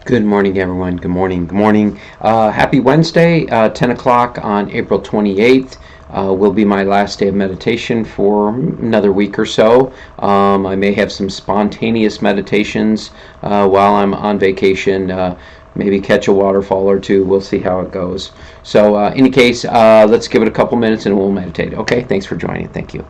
Good morning, everyone. Good morning. Good morning. Happy Wednesday, 10 o'clock on April 28th. Will be my last day of meditation for another week or so. I may have some spontaneous meditations while I'm on vacation. Maybe catch a waterfall or two. We'll see how it goes. So, any case, let's give it a couple minutes and we'll meditate. Okay, thanks for joining. Thank you.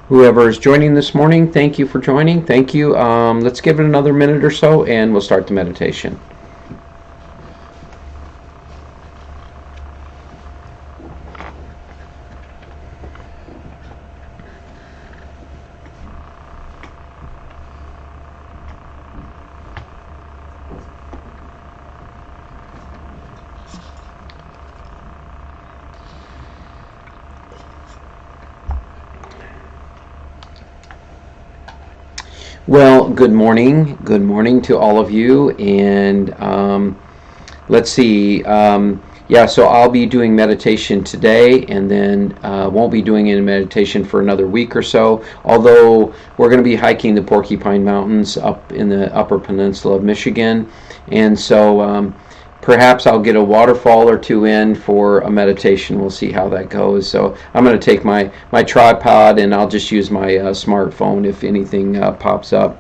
Whoever is joining this morning, thank you for joining. Thank you. Let's give it another minute or so and we'll start the meditation. Well, good morning. Good morning to all of you. And let's see. Yeah, so I'll be doing meditation today and then won't be doing any meditation for another week or so. Although we're going to be hiking the Porcupine Mountains up in the Upper Peninsula of Michigan. And so perhaps I'll get a waterfall or two in for a meditation. We'll see how that goes. So I'm going to take my tripod and I'll just use my smartphone if anything pops up.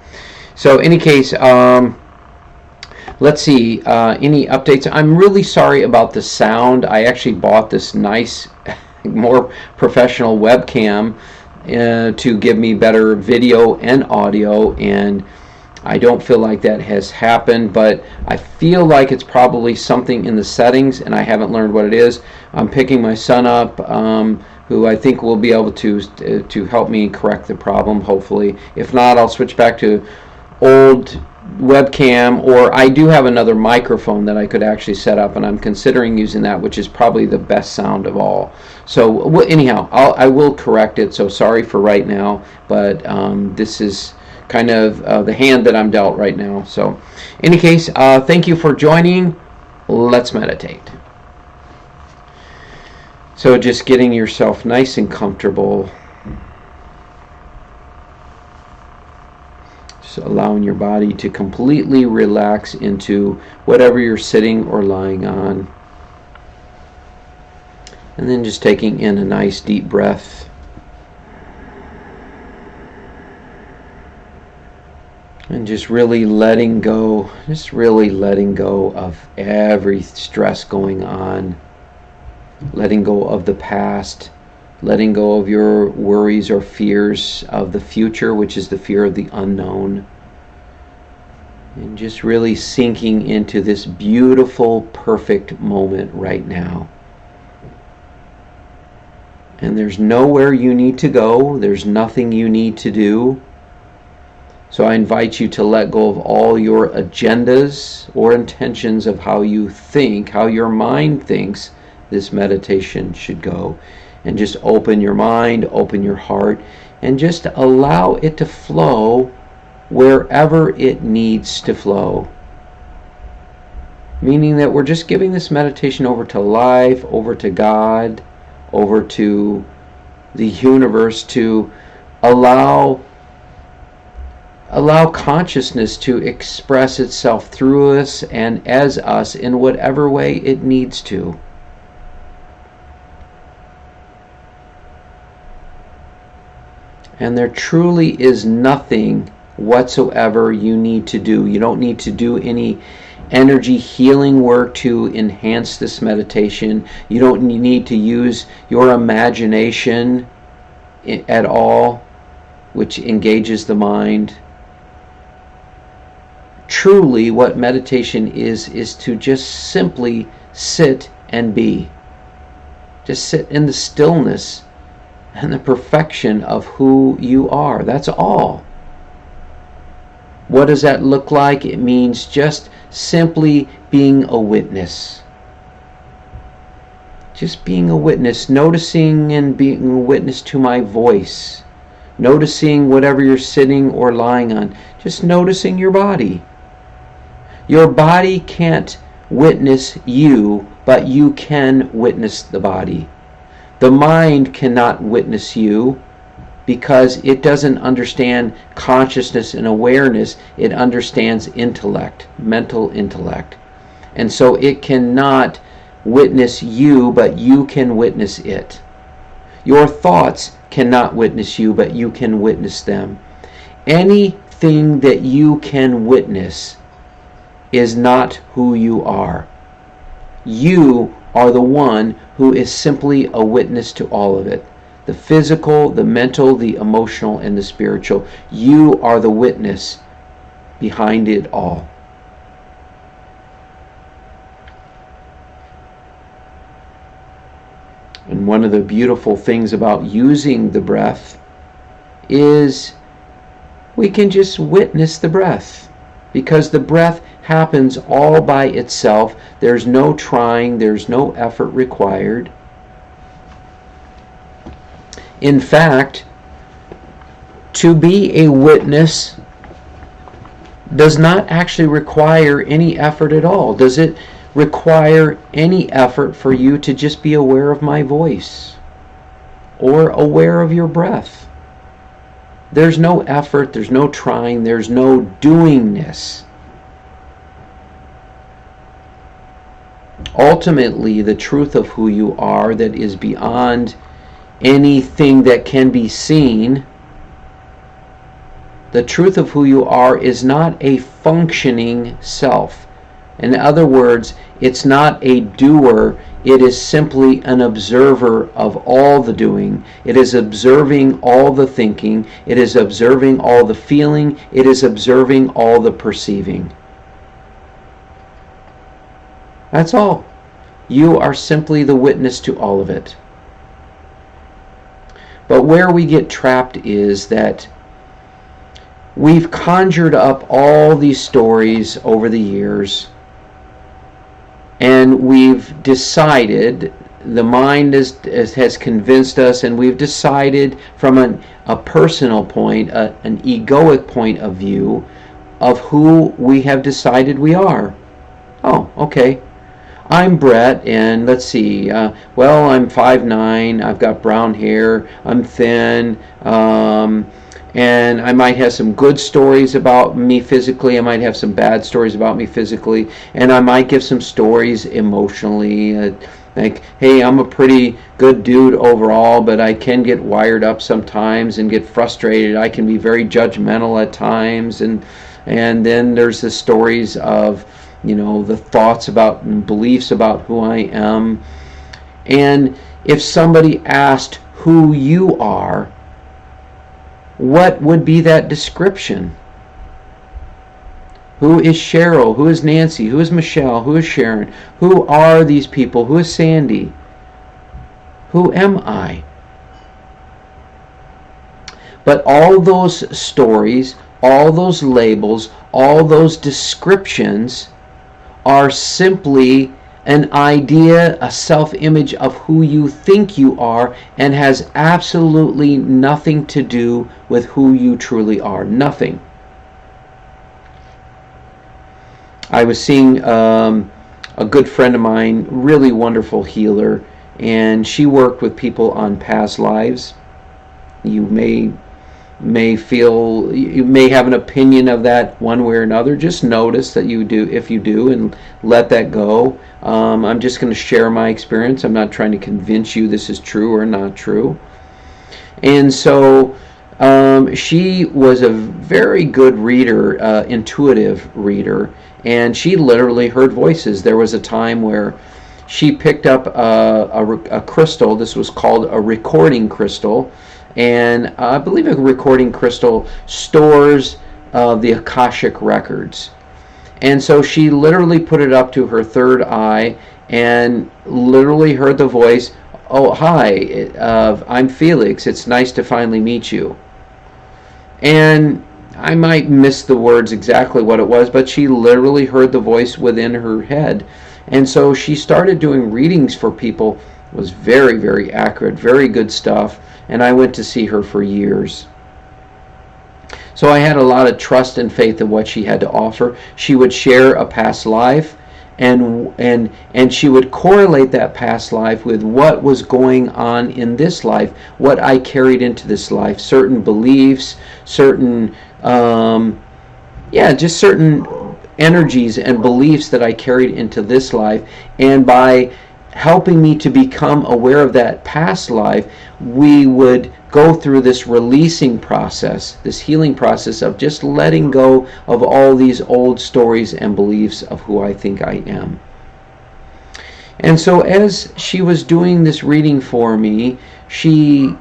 So in any case, let's see, any updates? I'm really sorry about the sound. I actually bought this nice, more professional webcam to give me better video and audio, and I don't feel like that has happened, but I feel like it's probably something in the settings and I haven't learned what it is. I'm picking my son up, who I think will be able to help me correct the problem, hopefully. If not, I'll switch back to old webcam, or I do have another microphone that I could actually set up and I'm considering using that, which is probably the best sound of all. So anyhow, I will correct it, so sorry for right now, but this is kind of the hand that I'm dealt right now. So in any case, thank you for joining. Let's meditate. So just getting yourself nice and comfortable. Just allowing your body to completely relax into whatever you're sitting or lying on. And then just taking in a nice deep breath. And just really letting go of every stress going on. Letting go of the past. Letting go of your worries or fears of the future, which is the fear of the unknown. And just really sinking into this beautiful, perfect moment right now. And there's nowhere you need to go. There's nothing you need to do. So I invite you to let go of all your agendas or intentions of how you think, how your mind thinks this meditation should go. And just open your mind, open your heart, and just allow it to flow wherever it needs to flow. Meaning that we're just giving this meditation over to life, over to God, over to the universe, to allow consciousness to express itself through us and as us in whatever way it needs to. And there truly is nothing whatsoever you need to do. You don't need to do any energy healing work to enhance this meditation. You don't need to use your imagination at all, which engages the mind. Truly, what meditation is to just simply sit and be. Just sit in the stillness and the perfection of who you are. That's all. What does that look like? It means just simply being a witness. Just being a witness, noticing and being a witness to my voice. Noticing whatever you're sitting or lying on. Just noticing your body. Your body can't witness you, but you can witness the body. The mind cannot witness you because it doesn't understand consciousness and awareness. It understands intellect, mental intellect. And so it cannot witness you, but you can witness it. Your thoughts cannot witness you, but you can witness them. Anything that you can witness is not who you are. You are the one who is simply a witness to all of it. The physical, the mental, the emotional, and the spiritual. You are the witness behind it all. And one of the beautiful things about using the breath is we can just witness the breath, because the breath happens all by itself. There's no trying, there's no effort required. In fact, to be a witness does not actually require any effort at all. Does it require any effort for you to just be aware of my voice or aware of your breath? There's no effort, there's no trying, there's no doingness. Ultimately, the truth of who you are that is beyond anything that can be seen, the truth of who you are is not a functioning self. In other words, it's not a doer, it is simply an observer of all the doing. It is observing all the thinking, it is observing all the feeling, it is observing all the perceiving. That's all. You are simply the witness to all of it. But where we get trapped is that we've conjured up all these stories over the years, and we've decided, the mind has convinced us, and we've decided from a personal point, an egoic point of view of who we have decided we are. Oh, okay. I'm Brett, and let's see, well, I'm 5'9", I've got brown hair, I'm thin, and I might have some good stories about me physically, I might have some bad stories about me physically, and I might give some stories emotionally, like, hey, I'm a pretty good dude overall, but I can get wired up sometimes and get frustrated. I can be very judgmental at times, and then there's the stories of, you know, the thoughts about and beliefs about who I am. And if somebody asked who you are, what would be that description? Who is Cheryl? Who is Nancy? Who is Michelle? Who is Sharon? Who are these people? Who is Sandy? Who am I? But all those stories, all those labels, all those descriptions are simply an idea, a self-image of who you think you are, and has absolutely nothing to do with who you truly are. Nothing. I was seeing a good friend of mine, really wonderful healer, and she worked with people on past lives. You may feel, you may have an opinion of that one way or another. Just notice that you do, if you do, and let that go. I'm just going to share my experience. I'm not trying to convince you this is true or not true. And so she was a very good reader, intuitive reader, and she literally heard voices. There was a time where she picked up a crystal. This was called a recording crystal. And I believe a recording crystal stores the Akashic records. And so she literally put it up to her third eye and literally heard the voice, "Oh, hi, I'm Felix. It's nice to finally meet you." And I might miss the words exactly what it was, but she literally heard the voice within her head. And so she started doing readings for people. It was very, very accurate, very good stuff. And I went to see her for years. So I had a lot of trust and faith in what she had to offer. She would share a past life, and she would correlate that past life with what was going on in this life, what I carried into this life, certain beliefs, certain just certain energies and beliefs that I carried into this life. And by helping me to become aware of that past life, we would go through this releasing process, this healing process of just letting go of all these old stories and beliefs of who I think I am. And so as she was doing this reading for me, she,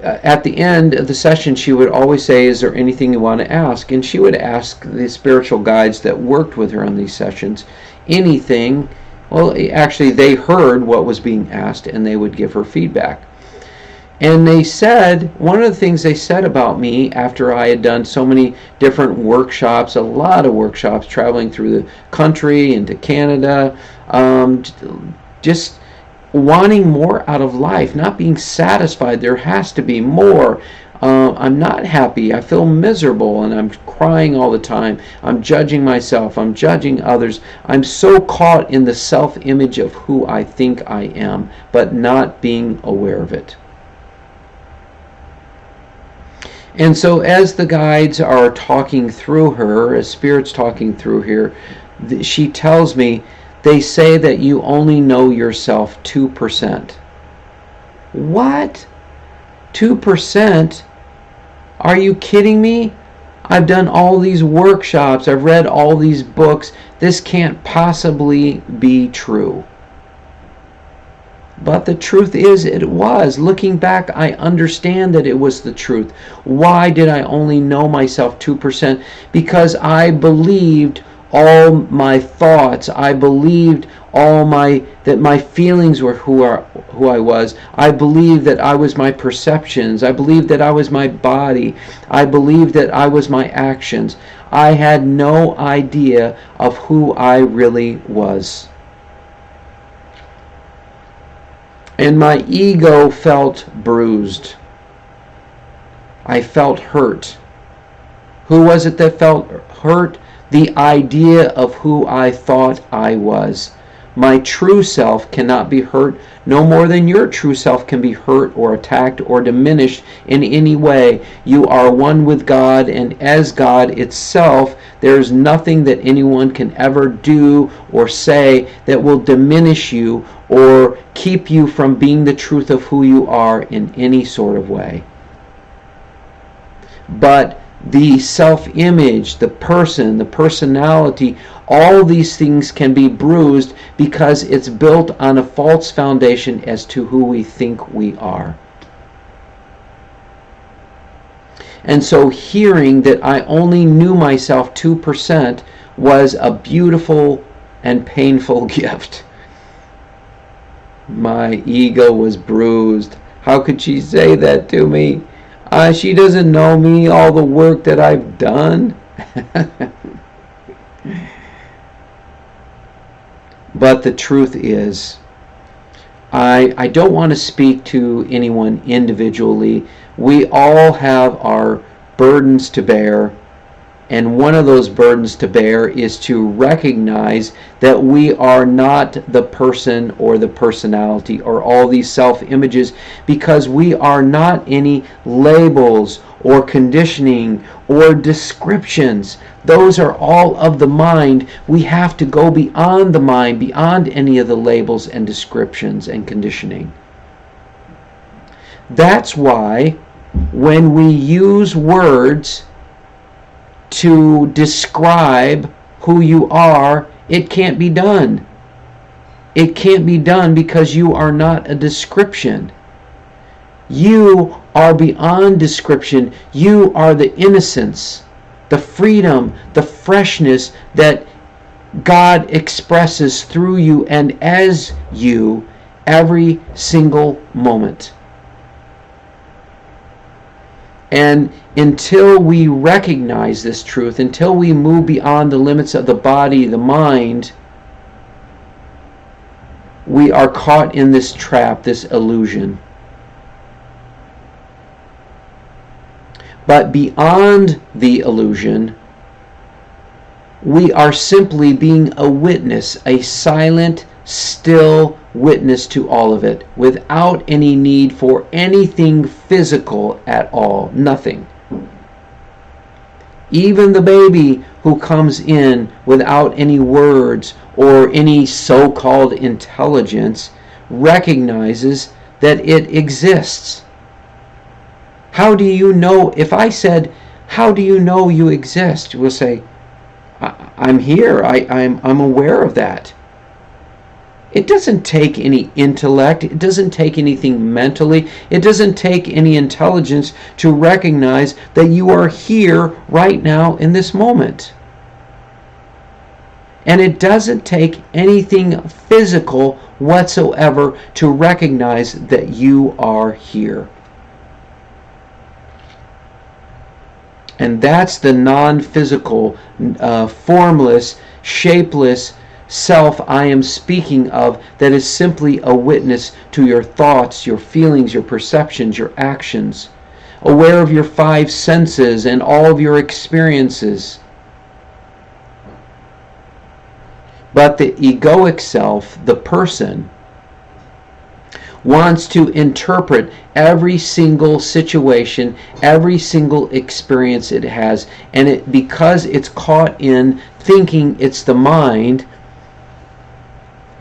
at the end of the session, she would always say, "Is there anything you want to ask?" And she would ask the spiritual guides that worked with her on these sessions anything. Well, actually, they heard what was being asked, and they would give her feedback. And they said, one of the things they said about me after I had done so many different workshops, a lot of workshops, traveling through the country into Canada, just wanting more out of life, not being satisfied. There has to be more. I'm not happy. I feel miserable, and I'm crying all the time. I'm judging myself. I'm judging others. I'm so caught in the self-image of who I think I am, but not being aware of it. And so as the guides are talking through her, as Spirit's talking through here, she tells me, they say that you only know yourself 2%. What? 2%? Are you kidding me? I've done all these workshops. I've read all these books. This can't possibly be true. But the truth is, it was. Looking back, I understand that it was the truth. Why did I only know myself 2%? Because I believed all my thoughts. I believed that my feelings were who I was. I believed that I was my perceptions. I believed that I was my body. I believed that I was my actions. I had no idea of who I really was. And my ego felt bruised. I felt hurt. Who was it that felt hurt? The idea of who I thought I was. My true self cannot be hurt no more than your true self can be hurt or attacked or diminished in any way. You are one with God, and as God itself, there is nothing that anyone can ever do or say that will diminish you or keep you from being the truth of who you are in any sort of way. But the self-image, the person, the personality, all these things can be bruised because it's built on a false foundation as to who we think we are. And so hearing that I only knew myself 2% was a beautiful and painful gift. My ego was bruised. How could she say that to me? She doesn't know me, all the work that I've done. But the truth is, I don't want to speak to anyone individually. We all have our burdens to bear, and one of those burdens to bear is to recognize that we are not the person or the personality or all these self-images, because we are not any labels or conditioning or descriptions. Those are all of the mind. We have to go beyond the mind, beyond any of the labels and descriptions and conditioning. That's why when we use words to describe who you are, it can't be done. It can't be done because you are not a description. You are beyond description. You are the innocence. the freedom, the freshness that God expresses through you and as you every single moment. And until we recognize this truth, until we move beyond the limits of the body, the mind, we are caught in this trap, this illusion. But beyond the illusion, we are simply being a witness, a silent, still witness to all of it, without any need for anything physical at all. Nothing. Even the baby who comes in without any words or any so-called intelligence recognizes that it exists. How do you know? If I said, how do you know you exist? We'll say, I'm here. I'm aware of that. It doesn't take any intellect. It doesn't take anything mentally. It doesn't take any intelligence to recognize that you are here right now in this moment. And it doesn't take anything physical whatsoever to recognize that you are here. And that's the non-physical, formless, shapeless self I am speaking of, that is simply a witness to your thoughts, your feelings, your perceptions, your actions, aware of your five senses and all of your experiences. But the egoic self, the person, wants to interpret every single situation, every single experience it has, and because it's caught in thinking it's the mind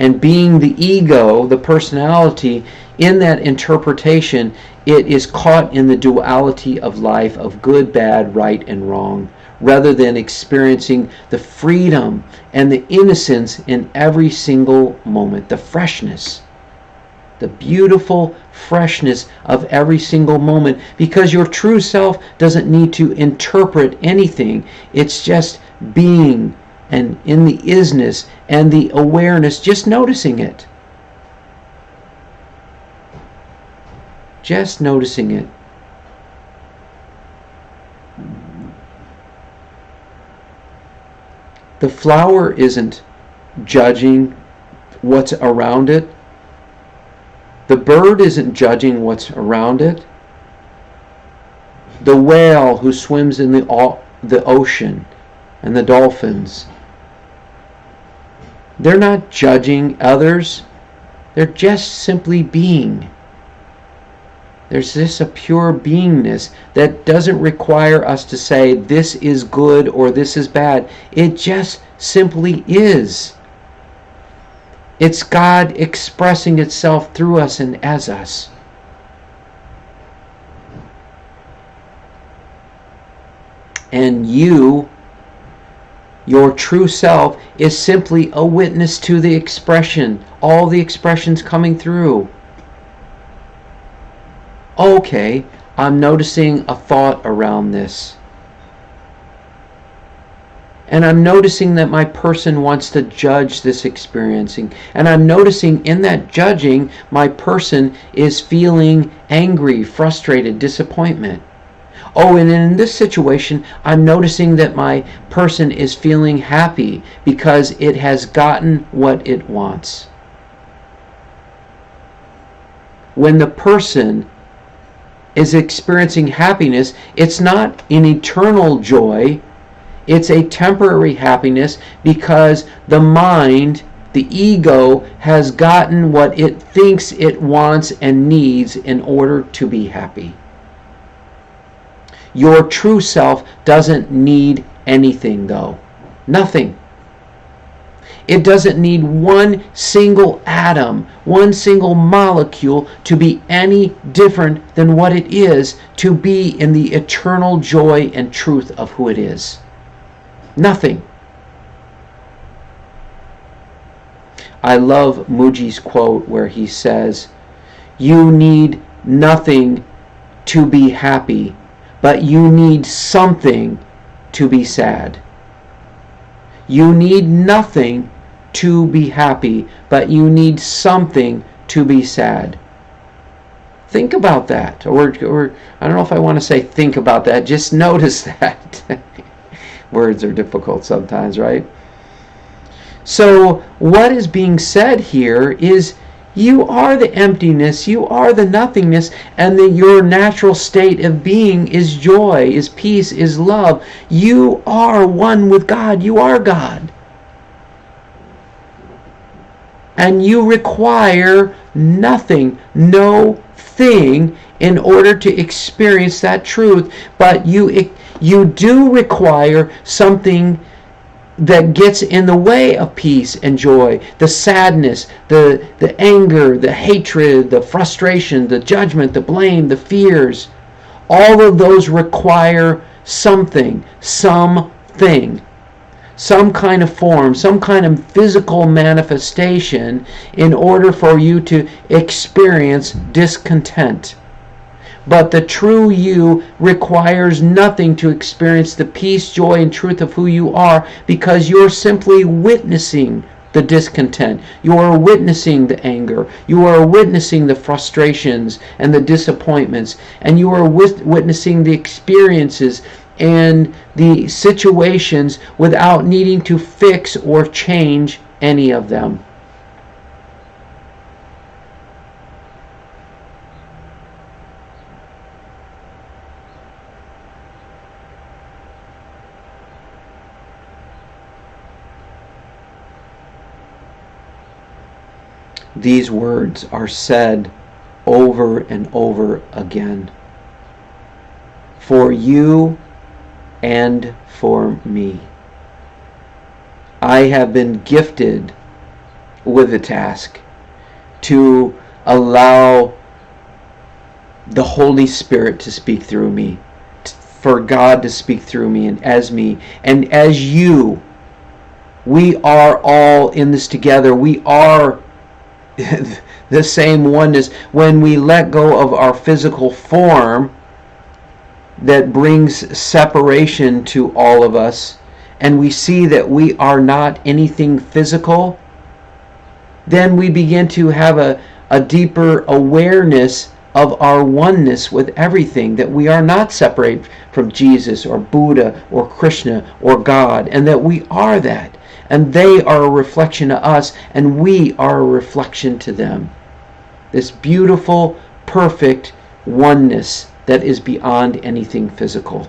and being the ego, the personality, in that interpretation, it is caught in the duality of life, of good, bad, right, and wrong, rather than experiencing the freedom and the innocence in every single moment, the freshness, the beautiful freshness of every single moment, because your true self doesn't need to interpret anything. It's just being, and in the isness and the awareness, just noticing it. Just noticing it. The flower isn't judging what's around it. The bird isn't judging what's around it. The whale who swims in the ocean, and the dolphins, they're not judging others. They're just simply being. There's this a pure beingness that doesn't require us to say this is good or this is bad. It just simply is. It's God expressing itself through us and as us. And you, your true self, is simply a witness to the expression, all the expressions coming through. Okay, I'm noticing a thought around this. And I'm noticing that my person wants to judge this experiencing. And I'm noticing in that judging, my person is feeling angry, frustrated, disappointment. Oh, and in this situation, I'm noticing that my person is feeling happy because it has gotten what it wants. When the person is experiencing happiness, it's not an eternal joy. It's a temporary happiness because the mind, the ego, has gotten what it thinks it wants and needs in order to be happy. Your true self doesn't need anything, though. Nothing. It doesn't need one single atom, one single molecule to be any different than what it is to be in the eternal joy and truth of who it is. Nothing. I love Muji's quote where he says, "You need nothing to be happy, but you need something to be sad. You need nothing to be happy, but you need something to be sad. Think about that. Or I don't know if I want to say think about that. Just notice that. Words are difficult sometimes, right? So what is being said here is you are the emptiness, you are the nothingness, and that your natural state of being is joy, is peace, is love. You are one with God. You are God. And you require nothing, no thing, in order to experience that truth. But you do require something that gets in the way of peace and joy. The sadness, the anger, the hatred, the frustration, the judgment, the blame, the fears. All of those require something, some kind of form, some kind of physical manifestation in order for you to experience discontent. But the true you requires nothing to experience the peace, joy, and truth of who you are, because you're simply witnessing the discontent. You are witnessing the anger. You are witnessing the frustrations and the disappointments. And you are witnessing the experiences and the situations without needing to fix or change any of them. These words are said over and over again. For you and for me. I have been gifted with a task to allow the Holy Spirit to speak through me, for God to speak through me and as you. We are all in this together. We are the same oneness. When we let go of our physical form that brings separation to all of us, and we see that we are not anything physical, then we begin to have a deeper awareness of our oneness with everything, that we are not separate from Jesus or Buddha or Krishna or God, and that we are that. And they are a reflection of us, and we are a reflection to them. This beautiful, perfect oneness that is beyond anything physical.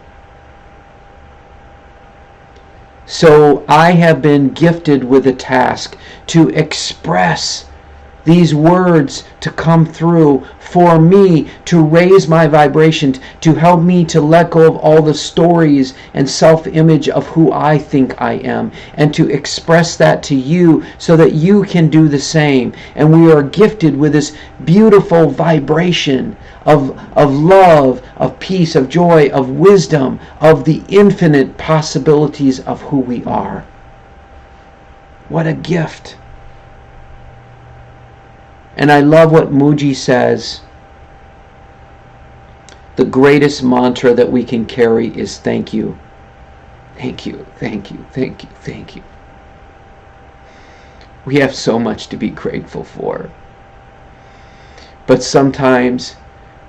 So I have been gifted with a task to express these words, to come through for me, to raise my vibration, to help me to let go of all the stories and self-image of who I think I am, and to express that to you so that you can do the same. And we are gifted with this beautiful vibration of love, of peace, of joy, of wisdom, of the infinite possibilities of who we are. What a gift. And I love what Muji says. The greatest mantra that we can carry is thank you. Thank you, thank you, thank you, thank you. We have so much to be grateful for. But sometimes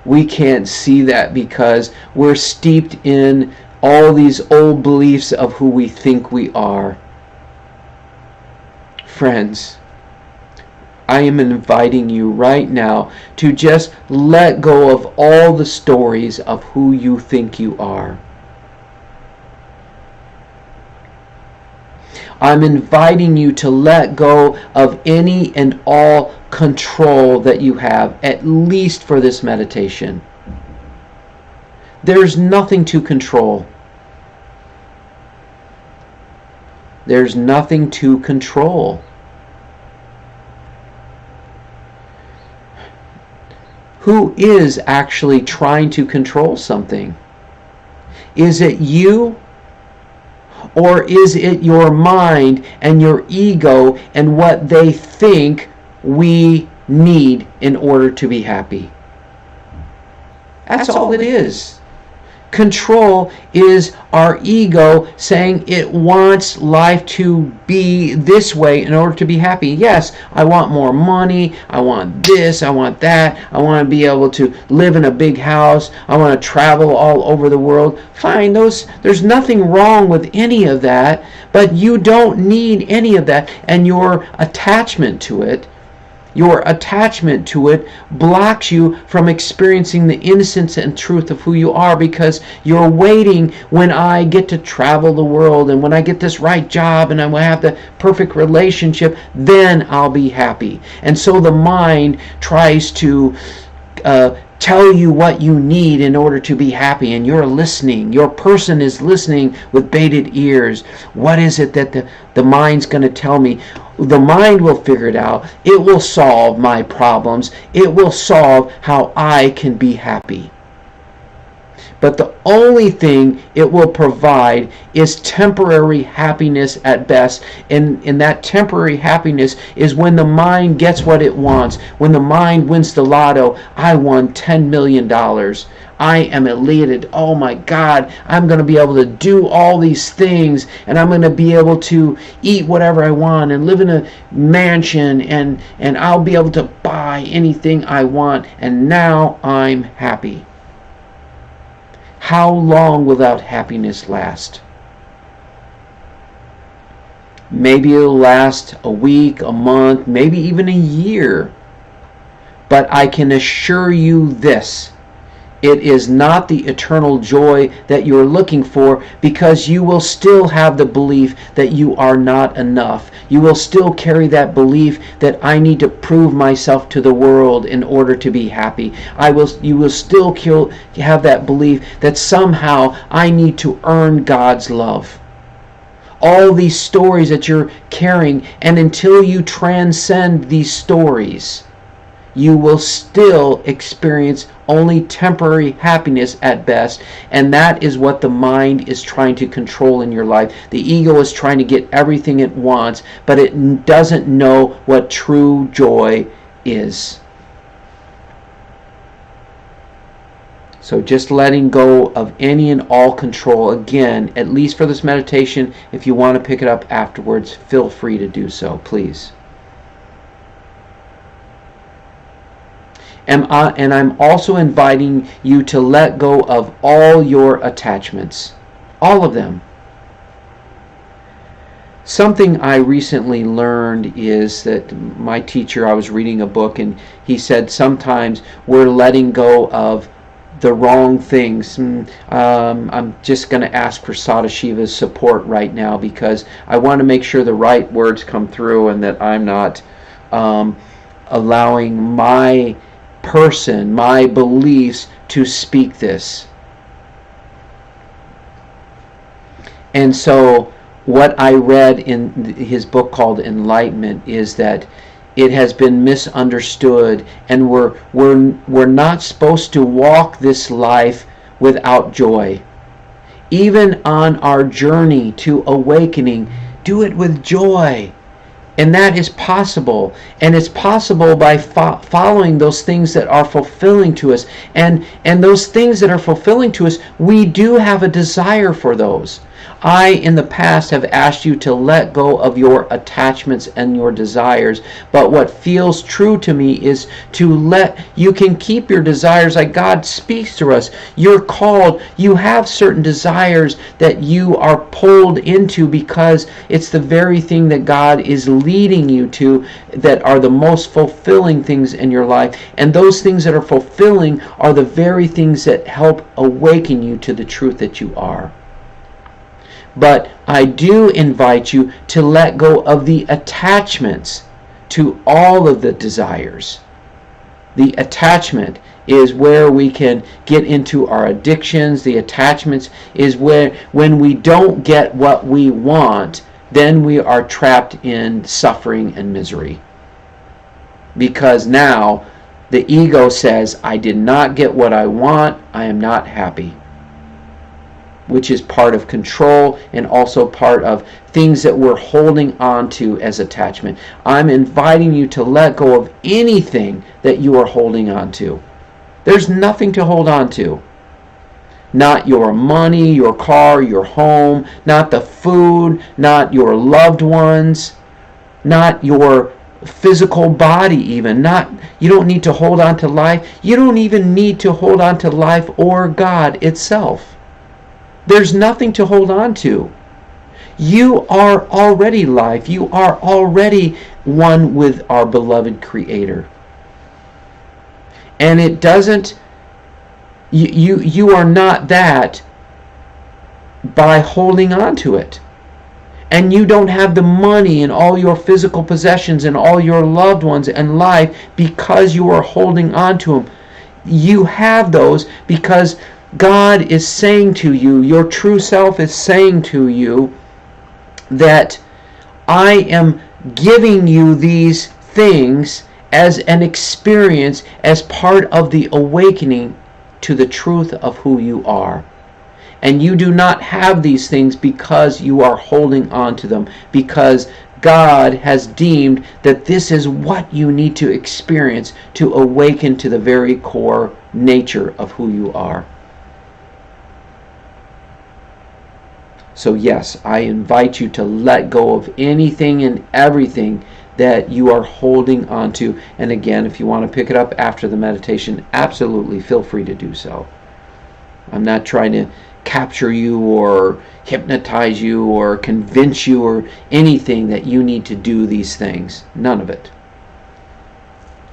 we can't see that because we're steeped in all these old beliefs of who we think we are. Friends, I am inviting you right now to just let go of all the stories of who you think you are. I'm inviting you to let go of any and all control that you have, at least for this meditation. There's nothing to control. There's nothing to control. Who is actually trying to control something? Is it you? Or is it your mind and your ego and what they think we need in order to be happy? That's all it is. Control is our ego saying it wants life to be this way in order to be happy. Yes, I want more money, I want this, I want that, I want to be able to live in a big house, I want to travel all over the world. Fine, there's nothing wrong with any of that, but you don't need any of that, and your attachment to it blocks you from experiencing the innocence and truth of who you are, because you're waiting, when I get to travel the world and when I get this right job and I will have the perfect relationship, then I'll be happy. And so the mind tries to tell you what you need in order to be happy, and you're listening. Your person is listening with bated ears. What is it that the mind's going to tell me? The mind will figure it out. It will solve my problems. It will solve how I can be happy. But the only thing it will provide is temporary happiness at best. And that temporary happiness is when the mind gets what it wants. When the mind wins the lotto, I won $10 million. I am elated. Oh my God, I'm going to be able to do all these things, and I'm going to be able to eat whatever I want and live in a mansion, and I'll be able to buy anything I want, and now I'm happy. How long will that happiness last? Maybe it'll last a week, a month, maybe even a year. But I can assure you this: it is not the eternal joy that you're looking for, because you will still have the belief that you are not enough. You will still carry that belief that I need to prove myself to the world in order to be happy. You will still have that belief that somehow I need to earn God's love. All these stories that you're carrying, and until you transcend these stories, you will still experience only temporary happiness at best, and that is what the mind is trying to control in your life. The ego is trying to get everything it wants, but it doesn't know what true joy is. So just letting go of any and all control, again, at least for this meditation. If you want to pick it up afterwards, feel free to do so, please. And I'm also inviting you to let go of all your attachments. All of them. Something I recently learned is that my teacher, I was reading a book, and he said sometimes we're letting go of the wrong things. I'm just going to ask for Sadashiva's support right now, because I want to make sure the right words come through, and that I'm not allowing my person, my beliefs, to speak this. And so what I read in his book called Enlightenment is that it has been misunderstood, and we're not supposed to walk this life without joy. Even on our journey to awakening, do it with joy. And that is possible. And it's possible by following those things that are fulfilling to us. And those things that are fulfilling to us, we do have a desire for those. I, in the past, have asked you to let go of your attachments and your desires. But what feels true to me is you can keep your desires, like God speaks to us. You're called, you have certain desires that you are pulled into, because it's the very thing that God is leading you to that are the most fulfilling things in your life. And those things that are fulfilling are the very things that help awaken you to the truth that you are. But I do invite you to let go of the attachments to all of the desires. The attachment is where we can get into our addictions. The attachments is when we don't get what we want, then we are trapped in suffering and misery. Because now the ego says, I did not get what I want, I am not happy. Which is part of control, and also part of things that we're holding on to as attachment. I'm inviting you to let go of anything that you are holding on to. There's nothing to hold on to. not your money, your car, your home, not the food, not your loved ones, not your physical body even. You don't need to hold on to life. You don't even need to hold on to life or God itself. There's nothing to hold on to. You are already life. You are already one with our beloved Creator. And it doesn't, you are not that by holding on to it. And you don't have the money and all your physical possessions and all your loved ones and life because you are holding on to them. You have those because God is saying to you, your true self is saying to you, that I am giving you these things as an experience, as part of the awakening to the truth of who you are. And you do not have these things because you are holding on to them, because God has deemed that this is what you need to experience to awaken to the very core nature of who you are. So yes, I invite you to let go of anything and everything that you are holding on to. And again, if you want to pick it up after the meditation, absolutely feel free to do so. I'm not trying to capture you or hypnotize you or convince you or anything that you need to do these things. None of it.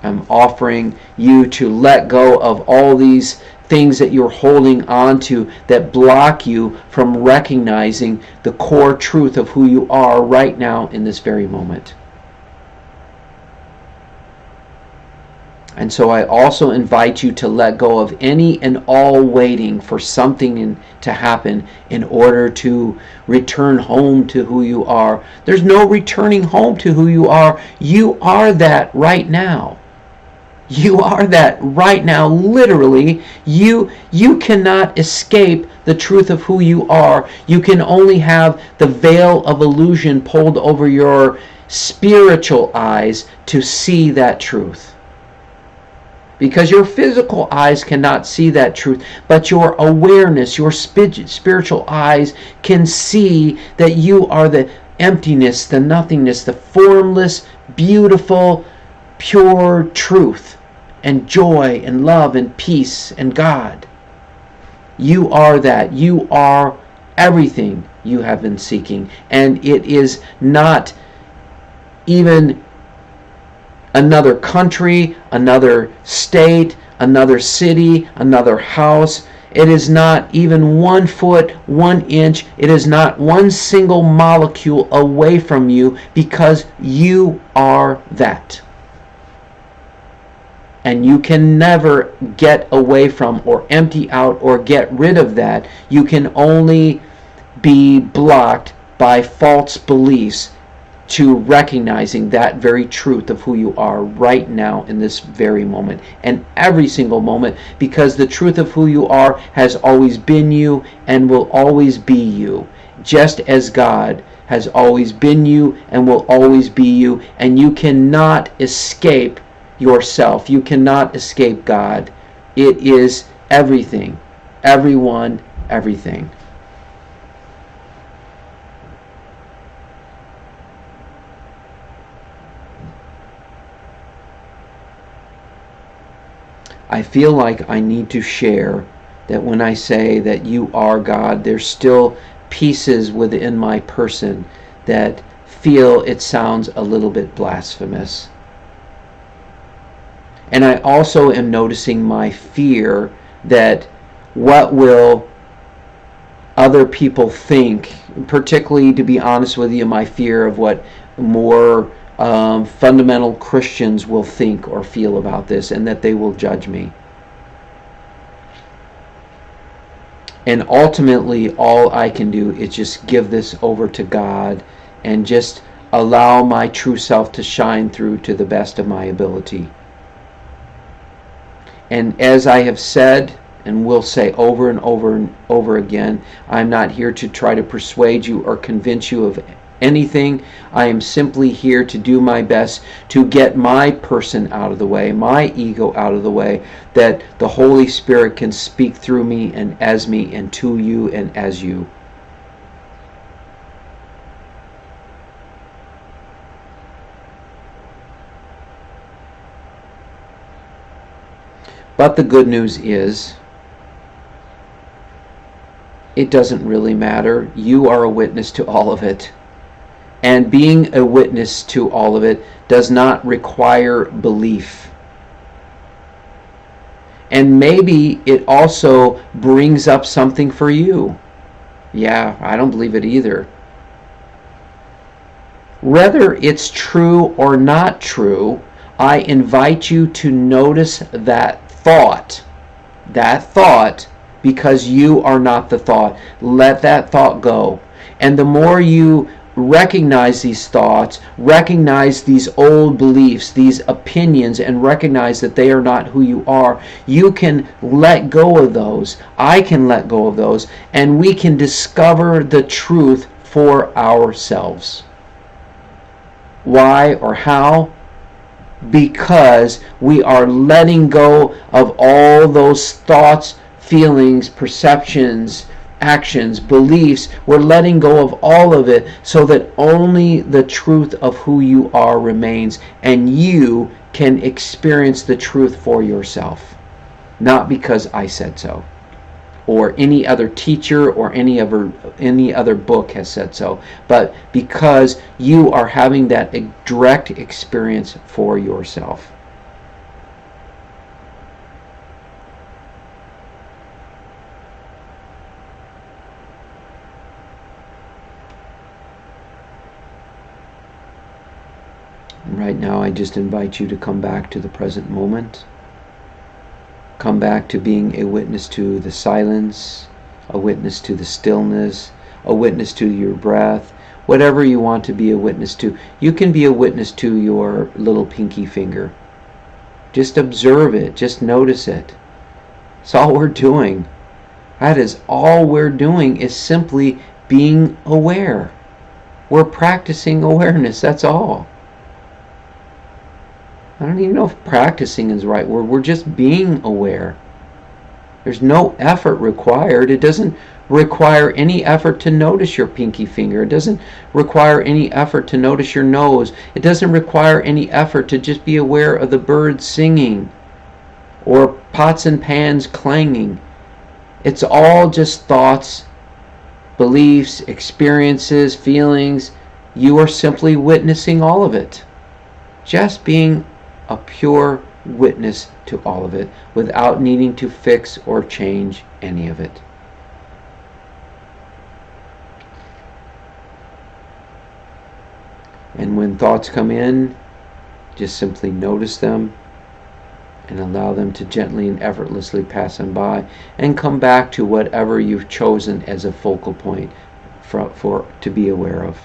I'm offering you to let go of all these things that you're holding on to that block you from recognizing the core truth of who you are right now in this very moment. And so I also invite you to let go of any and all waiting for something to happen in order to return home to who you are. There's no returning home to who you are. You are that right now. You are that right now, literally. You cannot escape the truth of who you are. You can only have the veil of illusion pulled over your spiritual eyes to see that truth. Because your physical eyes cannot see that truth, but your awareness, your spiritual eyes can see that you are the emptiness, the nothingness, the formless, beautiful, pure truth and joy and love and peace and God. You are that. You are everything you have been seeking. And it is not even another country, another state, another city, another house. It is not even 1 foot, 1 inch. It is not one single molecule away from you, because you are that. And you can never get away from or empty out or get rid of that. You can only be blocked by false beliefs to recognizing that very truth of who you are right now in this very moment and every single moment, because the truth of who you are has always been you and will always be you, just as God has always been you and will always be you. And you cannot escape yourself. You cannot escape God. It is everything, everyone, everything. I feel like I need to share that when I say that you are God, there's still pieces within my person that feel it sounds a little bit blasphemous. And I also am noticing my fear that what will other people think, particularly, to be honest with you, my fear of what more fundamental Christians will think or feel about this, and that they will judge me. And ultimately, all I can do is just give this over to God and just allow my true self to shine through to the best of my ability. And as I have said and will say over and over and over again, I'm not here to try to persuade you or convince you of anything. I am simply here to do my best to get my person out of the way, my ego out of the way, that the Holy Spirit can speak through me and as me and to you and as you. But the good news is, it doesn't really matter. You are a witness to all of it. And being a witness to all of it does not require belief. And maybe it also brings up something for you. Yeah, I don't believe it either. Whether it's true or not true, I invite you to notice that thought, because you are not the thought. Let that thought go. And the more you recognize these thoughts, recognize these old beliefs, these opinions, and recognize that they are not who you are, you can let go of those. I can let go of those, and we can discover the truth for ourselves. Why or how? Because we are letting go of all those thoughts, feelings, perceptions, actions, beliefs. We're letting go of all of it so that only the truth of who you are remains, and you can experience the truth for yourself. Not because I said so, or any other teacher or any other book has said so, but because you are having that direct experience for yourself. Right now, I just invite you to come back to the present moment. Come back to being a witness to the silence, a witness to the stillness, a witness to your breath, whatever you want to be a witness to. You can be a witness to your little pinky finger. Just observe it, just notice it. That's all we're doing. That is all we're doing, is simply being aware. We're practicing awareness, that's all. I don't even know if practicing is the right word. We're just being aware. There's no effort required. It doesn't require any effort to notice your pinky finger. It doesn't require any effort to notice your nose. It doesn't require any effort to just be aware of the birds singing or pots and pans clanging. It's all just thoughts, beliefs, experiences, feelings. You are simply witnessing all of it. Just being a pure witness to all of it without needing to fix or change any of it. And when thoughts come in, just simply notice them and allow them to gently and effortlessly pass them by, and come back to whatever you've chosen as a focal point for to be aware of.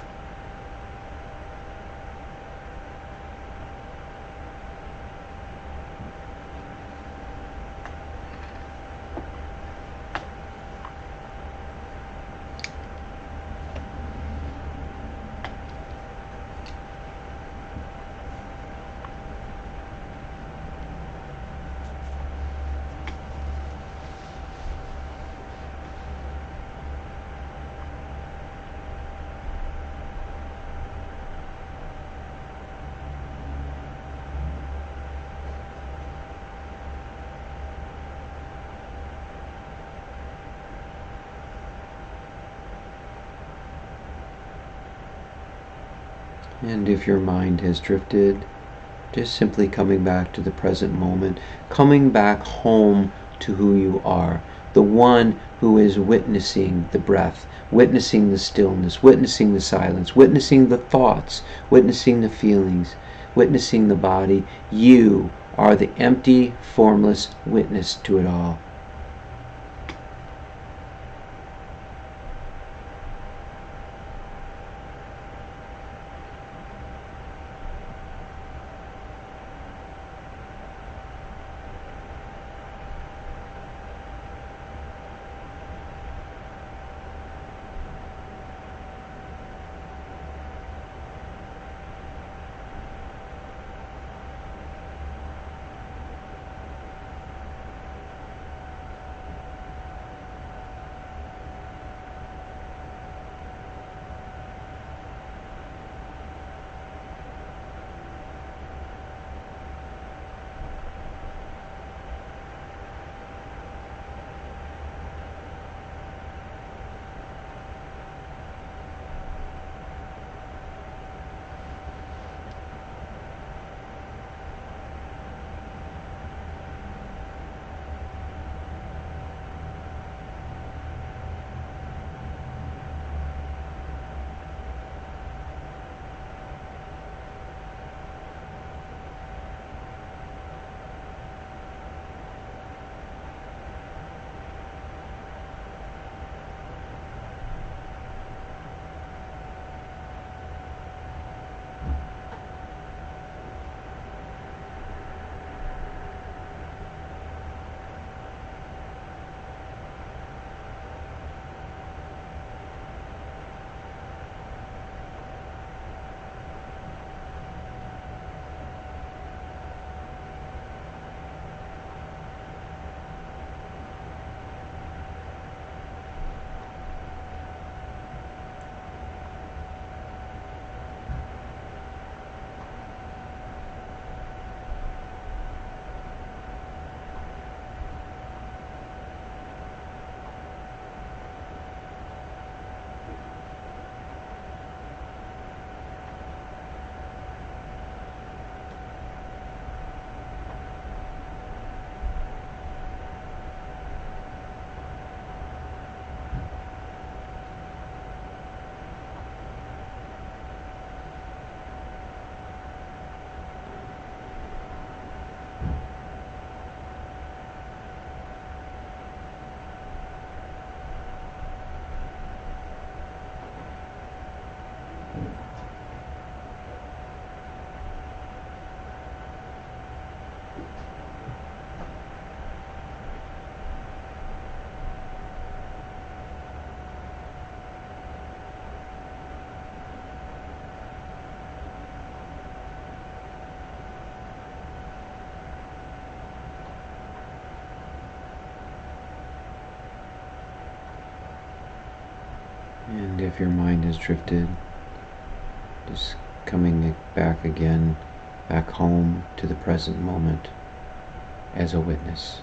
And if your mind has drifted, just simply coming back to the present moment, coming back home to who you are, the one who is witnessing the breath, witnessing the stillness, witnessing the silence, witnessing the thoughts, witnessing the feelings, witnessing the body. You are the empty, formless witness to it all. And if your mind has drifted, just coming back again, back home to the present moment as a witness.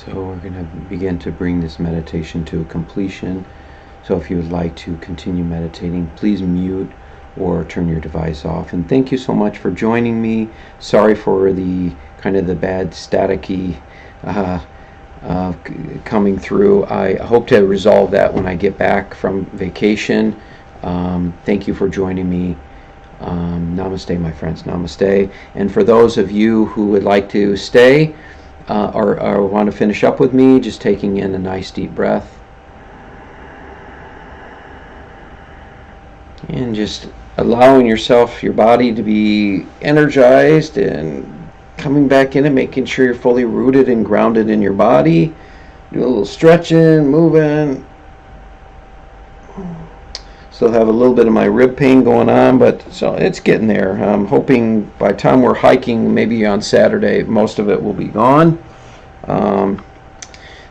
So we're going to begin to bring this meditation to a completion. So if you would like to continue meditating, please mute or turn your device off. And thank you so much for joining me. Sorry for the kind of the bad staticky coming through. I hope to resolve that when I get back from vacation. Thank you for joining me. Namaste, my friends. Namaste. And for those of you who would like to stay or want to finish up with me, just taking in a nice deep breath. And just allowing yourself, your body to be energized and coming back in and making sure you're fully rooted and grounded in your body. Do a little stretching, moving. Still have a little bit of my rib pain going on, but so it's getting there. I'm hoping by the time we're hiking, maybe on Saturday, most of it will be gone.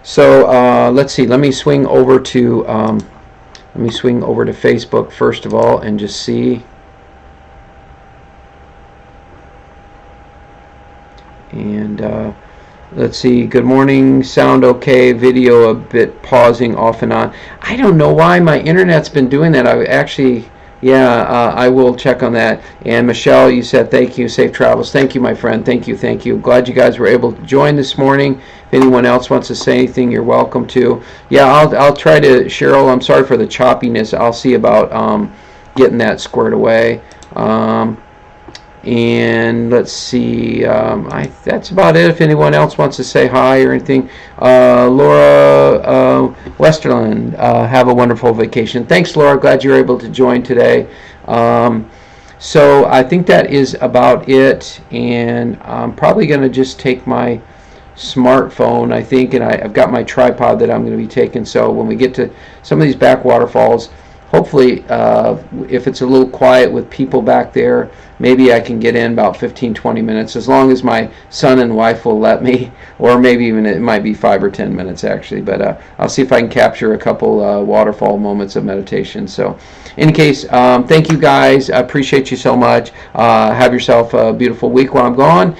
Let's see. Let me swing over to Facebook first of all and just see. And let's see. Good morning. Sound okay. Video a bit pausing off and on. I don't know why my internet's been doing that. I actually, I will check on that. And Michelle, you said thank you. Safe travels. Thank you, my friend. Thank you. Thank you. Glad you guys were able to join this morning. If anyone else wants to say anything, you're welcome to. Yeah, I'll try to. Cheryl, I'm sorry for the choppiness. I'll see about getting that squared away. And let's see, that's about it. If anyone else wants to say hi or anything, Laura Westerland, have a wonderful vacation. Thanks, Laura. Glad you were able to join today. So I think that is about it, and I'm probably going to just take my smartphone, I think, and I've got my tripod that I'm going to be taking. So when we get to some of these back waterfalls, hopefully, if it's a little quiet with people back there, maybe I can get in about 15-20 minutes, as long as my son and wife will let me, or maybe even it might be 5 or 10 minutes actually, but I'll see if I can capture a couple waterfall moments of meditation. So in any case, thank you guys. I appreciate you so much. Have yourself a beautiful week while I'm gone.